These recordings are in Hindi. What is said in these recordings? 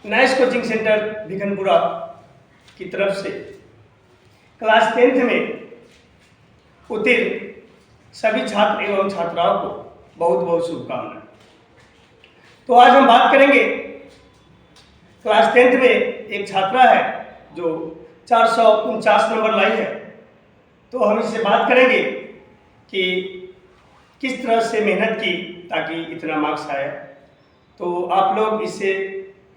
नाइस कोचिंग सेंटर भिखनपुरा की तरफ से क्लास 10th में उत्तीर्ण सभी छात्र एवं छात्राओं को बहुत बहुत शुभकामनाएं। तो आज हम बात करेंगे, क्लास 10th में एक छात्रा है जो 449 नंबर लाई है। तो हम इससे बात करेंगे कि किस तरह से मेहनत की ताकि इतना मार्क्स आया। तो आप लोग इससे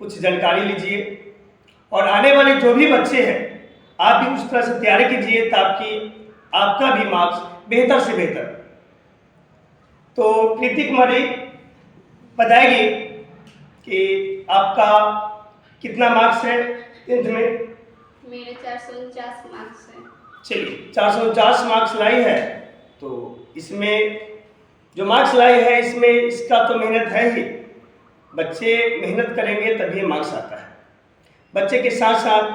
कुछ जानकारी लीजिए और आने वाले जो भी बच्चे हैं आप भी उस तरह से तैयारी कीजिए ताकि आपका भी मार्क्स बेहतर से बेहतर। तो प्रीति कुमारी बताएगी कि आपका कितना मार्क्स है 10th में? मेरे 449 मार्क्स हैं। चलिए 449 मार्क्स लाई है, तो इसमें जो मार्क्स लाई है इसमें इसका तो मेहनत है ही। बच्चे मेहनत करेंगे तभी मार्क्स आता है। बच्चे के साथ साथ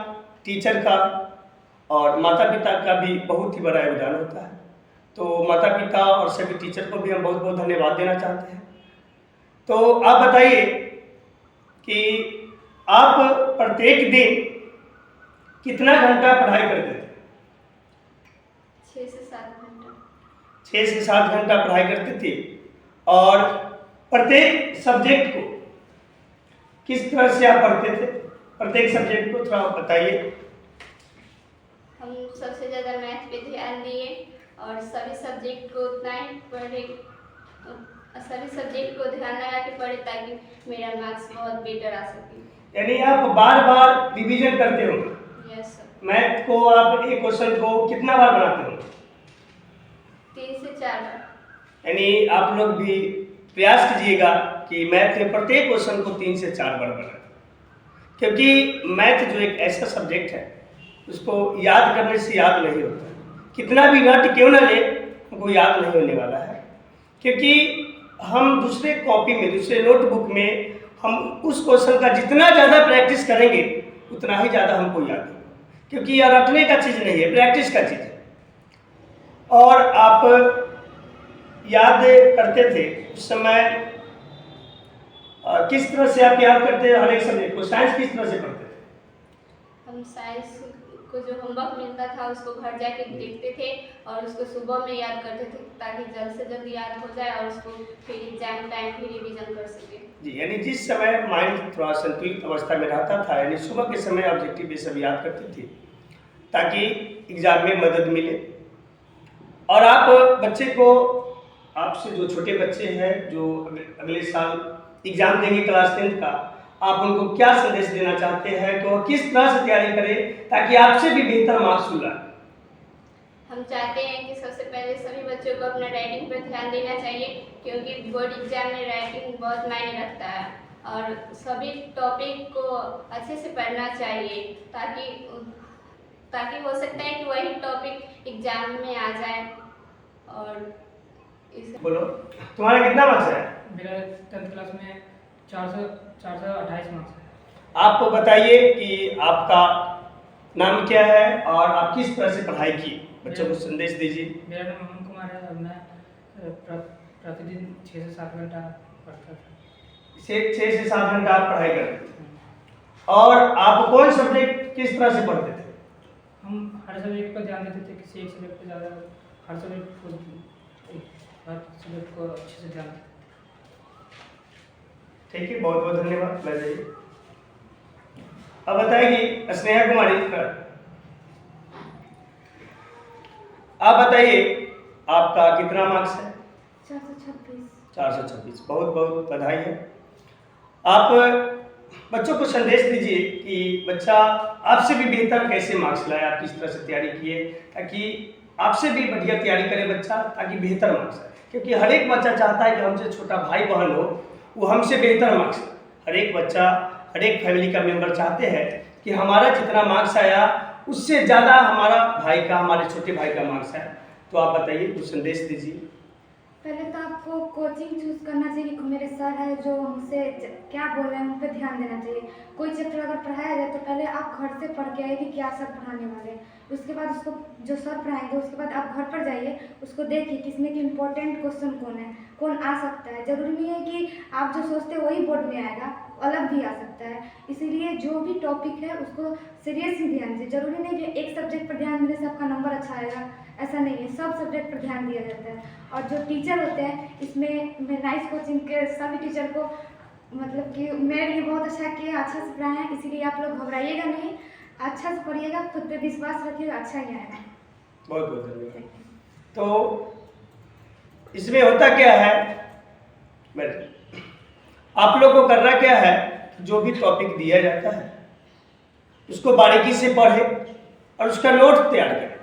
टीचर का और माता पिता का भी बहुत ही बड़ा योगदान होता है। तो माता पिता और सभी टीचर को भी हम बहुत बहुत धन्यवाद देना चाहते हैं। तो आप बताइए कि आप प्रत्येक दिन कितना घंटा पढ़ाई करते थे? 6 से 7 घंटा। 6 से 7 घंटा पढ़ाई करते थे। और प्रत्येक सब्जेक्ट को किस तरह से आप पढ़ते थे? प्रत्येक सब्जेक्ट को थोड़ा बताइए। हम सबसे ज़्यादा मैथ पे ध्यान दिए और सभी सब्जेक्ट को उतना ही पढ़े, सभी सब्जेक्ट को ध्यान लगा के पढ़े ताकि मेरा मार्क्स बहुत बेटर आ सके। यानी आप बार बार रिवीजन करते हो? Yes sir. मैथ को आप एक क्वेश्चन को कितना बार बनाते हो? 3 से 4 बार। यानी आप लोग भी प्रयास कीजिएगा कि मैथ में प्रत्येक क्वेश्चन को 3 से 4 बार बनाएं, क्योंकि मैथ जो एक ऐसा सब्जेक्ट है उसको याद करने से याद नहीं होता। कितना भी रट क्यों ना ले हमको याद नहीं होने वाला है, क्योंकि हम दूसरे कॉपी में, दूसरे नोटबुक में हम उस क्वेश्चन का जितना ज़्यादा प्रैक्टिस करेंगे उतना ही ज़्यादा हमको याद होगा, क्योंकि यह रटने का चीज़ नहीं है, प्रैक्टिस का चीज़ है। और आप याद करते थे उस समय किस तरह से आप याद करते थे हर एक सब्जेक्ट को? साइंस किस तरह से पढ़ते थे? हम साइंस को जो होमवर्क मिलता था उसको घर जाके देखते थे और उसको सुबह में याद करते थे ताकि जल्द से जल्द याद हो जाए और उसको फिर एग्जाम टाइम भी रिवीजन कर सके। जी, यानी जिस समय माइंड थोड़ा संतुलित अवस्था में रहता था, यानी सुबह के समय ऑब्जेक्टिव ये सब याद करते थे ताकि एग्जाम में मदद मिले। और आप बच्चे को, आपसे जो छोटे बच्चे हैं जो अगले साल एग्जाम देंगे क्लास 10th का, आप उनको क्या संदेश देना चाहते हैं? तो किस तरह से तैयारी करें ताकि आपसे भी बेहतर मार्क्स मिला? हम चाहते हैं कि सबसे पहले सभी बच्चों को अपना राइटिंग पर ध्यान देना चाहिए, क्योंकि बोर्ड एग्जाम में राइटिंग बहुत मायने रखता है और सभी टॉपिक को अच्छे से पढ़ना चाहिए ताकि हो सकता है कि वही टॉपिक एग्जाम में आ जाए। और बोलो, तुम्हारा कितना मार्क्स है? मेरा 10th क्लास में 428 मार्क्स है। आप बताइए कि आपका नाम क्या है और आप किस तरह से पढ़ाई की, बच्चों को संदेश दीजिए। मेरा नाम अमन कुमार है और मैं प्रतिदिन 6 से 7 घंटा पढ़ता था। 6 से 7 घंटा आप पढ़ाई करते थे। और आप कौन सब्जेक्ट किस तरह से पढ़ते थे? हम हर सब्जेक्ट पर ध्यान देते थे, किसी एक सब्जेक्ट पर ज़्यादा, हर सब्जेक्ट को अच्छे से ध्यान देते। ठीक है, बहुत बहुत धन्यवाद। ले जाइए। अब बताएगी स्नेहा कुमारी, आप बताइए आपका कितना मार्क्स है? 426। 426, बहुत बहुत बधाई है। आप बच्चों को संदेश दीजिए कि बच्चा आपसे भी बेहतर कैसे मार्क्स लाए, आप किस तरह से तैयारी किए ताकि आपसे भी बढ़िया तैयारी करे बच्चा, ताकि बेहतर मार्क्स आए। क्योंकि हर एक बच्चा चाहता है कि हमसे छोटा भाई बहन हो वो हमसे बेहतर मार्क्स लाए। हर एक बच्चा, हर एक फैमिली का मेंबर चाहते हैं कि हमारा जितना मार्क्स आया उससे ज़्यादा हमारा भाई का, हमारे छोटे भाई का मार्क्स आया। तो आप बताइए, कुछ संदेश दीजिए। पहले तो आपको कोचिंग चूज करना चाहिए कि मेरे सर है जो हमसे क्या बोल रहे हैं उन पर ध्यान देना चाहिए। कोई चैप्टर अगर पढ़ाया जाए तो पहले आप घर से पढ़ के आइए कि क्या सर पढ़ाने वाले हैं, उसके बाद उसको जो सर पढ़ाएंगे उसके बाद आप घर पर जाइए, उसको देखिए किसमें कि इम्पोर्टेंट क्वेश्चन कौन है, कौन आ सकता है। ज़रूरी नहीं है कि आप जो सोचते हैं वही बोर्ड में आएगा, अलग भी आ सकता है। इसीलिए जो भी टॉपिक है उसको सीरियसली ध्यान से, जरूरी नहीं कि एक सब्जेक्ट पर ध्यान देने से आपका नंबर अच्छा आएगा, ऐसा नहीं है, सब सब्जेक्ट पर ध्यान दिया जाता है। और जो टीचर होते हैं इसमें मैं नाइस कोचिंग के सभी टीचर को मतलब कि मेरे लिए बहुत अच्छा किया, अच्छा से पढ़ाए हैं, इसीलिए आप लोग घबराइएगा नहीं, अच्छा से पढ़िएगा, खुद पे विश्वास रखिएगा, अच्छा ही आएगा। बहुत बहुत धन्यवाद। तो इसमें होता क्या है, आप लोग को करना क्या है, जो भी टॉपिक दिया जाता है उसको बारीकी से पढ़े और उसका नोट तैयार करें।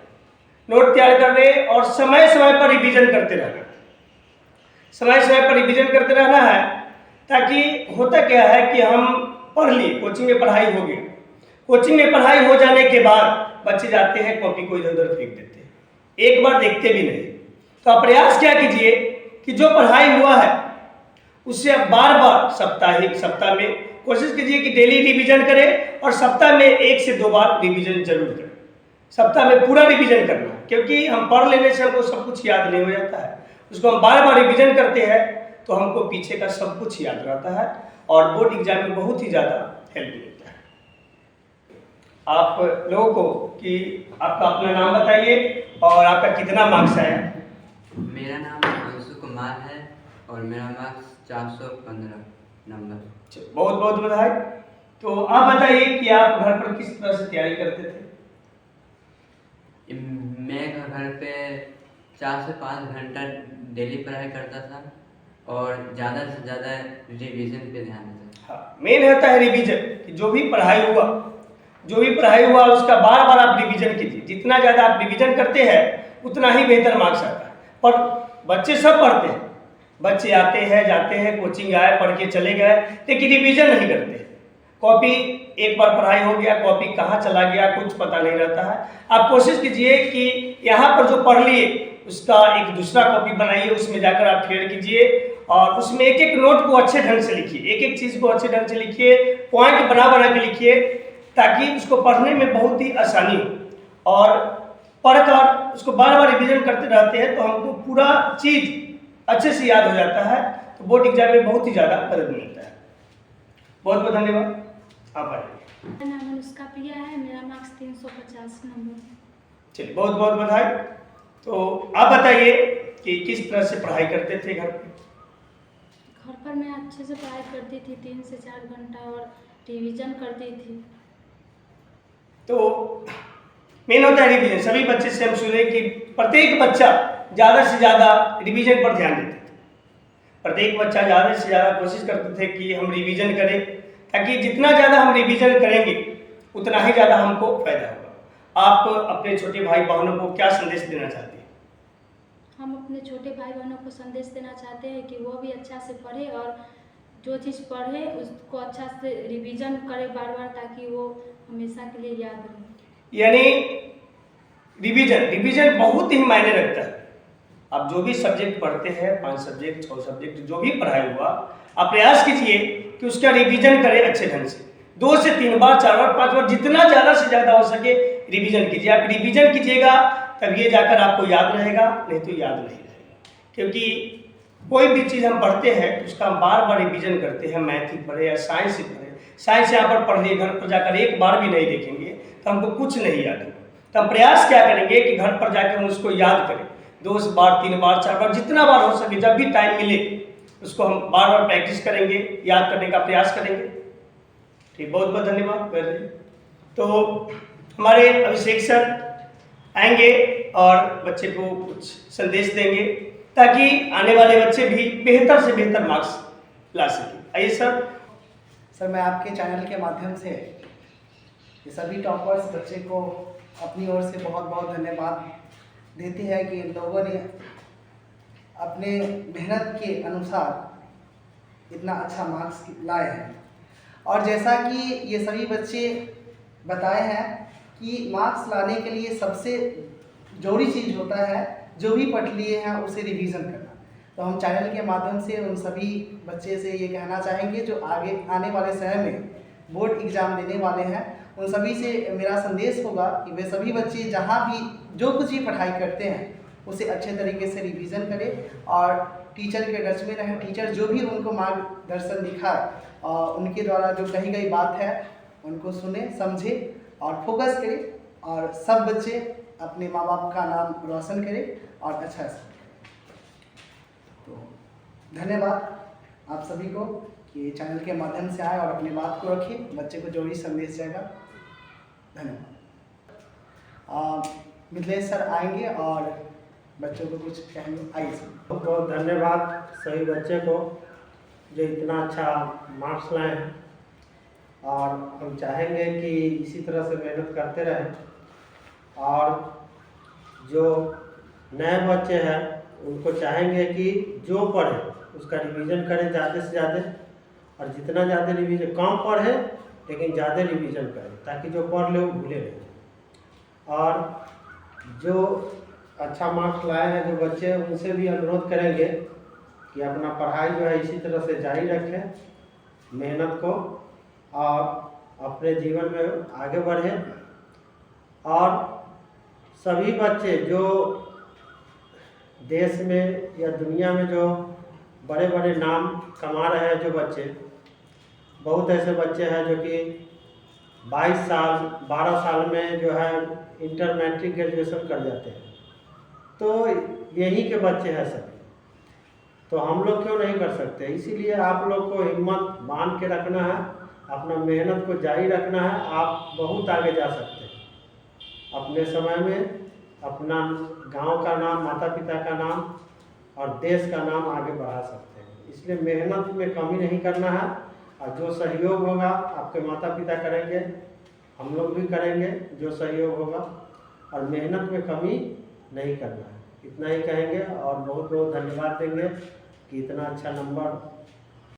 नोट तैयार करने और समय समय पर रिवीजन करते रहना, समय समय पर रिवीजन करते रहना है, ताकि होता क्या है कि हम पढ़ लिए, कोचिंग में पढ़ाई हो गई, कोचिंग में पढ़ाई हो जाने के बाद बच्चे जाते हैं कॉपी को इधर उधर फेंक देते हैं, एक बार देखते भी नहीं। तो आप प्रयास क्या कीजिए कि जो पढ़ाई हुआ है उससे आप बार बार सप्ताह में कोशिश कीजिए कि डेली रिवीजन करें और सप्ताह में 1 से 2 बार रिवीजन जरूर करें। सप्ताह में पूरा रिवीजन करना, क्योंकि हम पढ़ लेने से हमको सब कुछ याद नहीं हो जाता है, उसको हम बार बार रिवीजन करते हैं तो हमको पीछे का सब कुछ याद रहता है और बोर्ड एग्जाम में बहुत ही ज़्यादा हेल्प मिलता है। आप लोगों को कि आपका अपना नाम बताइए और आपका कितना मार्क्स आया। मेरा नाम अंशु कुमार है और मेरा मार्क्स 415 नंबर। बहुत बहुत बधाई। तो आप बताइए कि आप घर पर किस तरह से तैयारी करते थे। मैं घर पे 4 से 5 घंटा डेली पढ़ाई करता था और ज़्यादा से ज़्यादा रिवीजन पे ध्यान देता था। हाँ, मेन होता है रिवीजन, कि जो भी पढ़ाई हुआ उसका बार बार आप रिवीजन कीजिए। जितना ज़्यादा आप रिवीजन करते हैं उतना ही बेहतर मार्क्स आता है। पर बच्चे सब पढ़ते हैं, बच्चे आते हैं जाते हैं, कोचिंग आए पढ़ के चले गए, लेकिन रिवीजन नहीं करते। कॉपी एक बार पढ़ाई हो गया, कॉपी कहाँ चला गया कुछ पता नहीं रहता है। आप कोशिश कीजिए कि यहाँ पर जो पढ़ लिए उसका एक दूसरा कॉपी बनाइए, उसमें जाकर आप फेयर कीजिए और उसमें एक एक नोट को अच्छे ढंग से लिखिए, एक एक चीज़ को अच्छे ढंग से लिखिए, पॉइंट बना के लिखिए, ताकि उसको पढ़ने में बहुत ही आसानी हो। और पढ़कर उसको बार बार रिवीजन करते रहते हैं तो हमको पूरा चीज़ अच्छे से याद हो जाता है, तो बोर्ड एग्जाम में बहुत ही ज़्यादा मदद मिलता है। बहुत बहुत धन्यवाद। आप आइए। मेरा नाम अनुष्का प्रिया है, मेरा मार्क्स 350 नंबर। चलिए बहुत बहुत बधाई। तो आप बताइए कि किस तरह से पढ़ाई करते थे घर पे। घर पर मैं अच्छे से पढ़ाई करती थी, 3 से 4 घंटा और रिवीजन करती थी। तो मेन होता है रिवीजन। सभी बच्चे से हम सुने कि प्रत्येक बच्चा ज़्यादा से ज़्यादा रिवीजन पर ध्यान देते थे। प्रत्येक बच्चा ज़्यादा से ज़्यादा कोशिश करते थे कि हम रिवीजन करें, ताकि जितना ज़्यादा हम रिवीजन करेंगे उतना ही ज़्यादा हमको फायदा होगा। आप अपने छोटे भाई बहनों को क्या संदेश देना चाहते हैं। हम अपने छोटे भाई बहनों को संदेश देना चाहते हैं कि वो भी अच्छा से पढ़े और जो चीज़ पढ़े उसको अच्छा से रिवीजन करे बार बार, ताकि वो हमेशा के लिए याद रहे। यानी रिवीजन बहुत ही मायने रखता है। आप जो भी सब्जेक्ट पढ़ते हैं, 5 सब्जेक्ट 6 सब्जेक्ट जो भी पढ़ाई हुआ, आप प्रयास कीजिए कि उसका रिवीजन करें अच्छे ढंग से। 2 से 3 बार 4 बार 5 बार जितना ज़्यादा से ज़्यादा हो सके रिवीजन कीजिए। आप रिवीजन कीजिएगा तब ये जाकर आपको याद रहेगा, नहीं तो याद नहीं रहेगा। क्योंकि कोई भी चीज़ हम पढ़ते हैं तो उसका हम बार बार रिवीजन करते हैं। मैथ ही पढ़े या साइंस ही पढ़े, साइंस यहाँ पर पढ़ लिए, घर पर जाकर एक बार भी नहीं देखेंगे तो हमको कुछ नहीं याद होगा। तो हम प्रयास क्या करेंगे कि घर पर जाकर हम उसको याद करें। 2 बार 3 बार 4 बार जितना बार हो सके, जब भी टाइम मिले उसको हम बार बार प्रैक्टिस करेंगे, याद करने का प्रयास करेंगे। ठीक, बहुत बहुत धन्यवाद। तो हमारे अभिषेक सर आएंगे और बच्चे को कुछ संदेश देंगे, ताकि आने वाले बच्चे भी बेहतर से बेहतर मार्क्स ला सकें। आइए सर। सर, मैं आपके चैनल के माध्यम से ये सभी टॉपर्स बच्चे को अपनी ओर से बहुत बहुत धन्यवाद देते हैं कि इन लोगों ने अपने मेहनत के अनुसार इतना अच्छा मार्क्स लाए हैं। और जैसा कि ये सभी बच्चे बताए हैं कि मार्क्स लाने के लिए सबसे जरूरी चीज़ होता है जो भी पढ़ लिए हैं उसे रिवीजन करना। तो हम चैनल के माध्यम से उन सभी बच्चे से ये कहना चाहेंगे जो आगे आने वाले समय में बोर्ड एग्ज़ाम देने वाले हैं, उन सभी से मेरा संदेश होगा कि वे सभी बच्चे जहाँ भी जो कुछ भी पढ़ाई करते हैं उसे अच्छे तरीके से रिवीजन करें और टीचर के टच में रहें। टीचर जो भी उनको मार्गदर्शन दिखाए उनके द्वारा जो कही गई बात है उनको सुने, समझे और फोकस करें, और सब बच्चे अपने माँ बाप का नाम रोशन करें और अच्छा से। तो धन्यवाद आप सभी को कि चैनल के माध्यम से आए और अपनी बात को रखें, बच्चे को जो भी संदेश जाएगा। धन्यवाद। मिथिलेश सर आएंगे और बच्चों को कुछ कहेंगे। आइए सर। बहुत बहुत धन्यवाद सभी बच्चे को जो इतना अच्छा मार्क्स लाए हैं, और हम चाहेंगे कि इसी तरह से मेहनत करते रहें, और जो नए बच्चे हैं उनको चाहेंगे कि जो पढ़े उसका रिवीजन करें ज़्यादा से ज़्यादा, और जितना ज़्यादा रिवीजन, कम पढ़े लेकिन ज़्यादा रिवीजन करें ताकि जो पढ़ ले वो भूले नहीं। और जो अच्छा मार्क्स लाए हैं जो बच्चे, उनसे भी अनुरोध करेंगे कि अपना पढ़ाई जो है इसी तरह से जारी रखें, मेहनत को, और अपने जीवन में आगे बढ़ें। और सभी बच्चे जो देश में या दुनिया में जो बड़े बड़े नाम कमा रहे हैं, जो बच्चे, बहुत ऐसे बच्चे हैं जो कि 22 साल 12 साल में जो है इंटर मैट्रिक ग्रेजुएशन कर जाते हैं, तो यही के बच्चे हैं सभी। तो हम लोग क्यों नहीं कर सकते? इसीलिए आप लोग को हिम्मत बांध के रखना है, अपना मेहनत को जारी रखना है। आप बहुत आगे जा सकते हैं, अपने समय में अपना गांव का नाम, माता पिता का नाम और देश का नाम आगे बढ़ा सकते हैं। इसलिए मेहनत में कमी नहीं करना है, और जो सहयोग होगा आपके माता पिता करेंगे, हम लोग भी करेंगे जो सहयोग होगा, और मेहनत में कमी नहीं करना है। इतना ही कहेंगे और बहुत बहुत धन्यवाद देंगे कि इतना अच्छा नंबर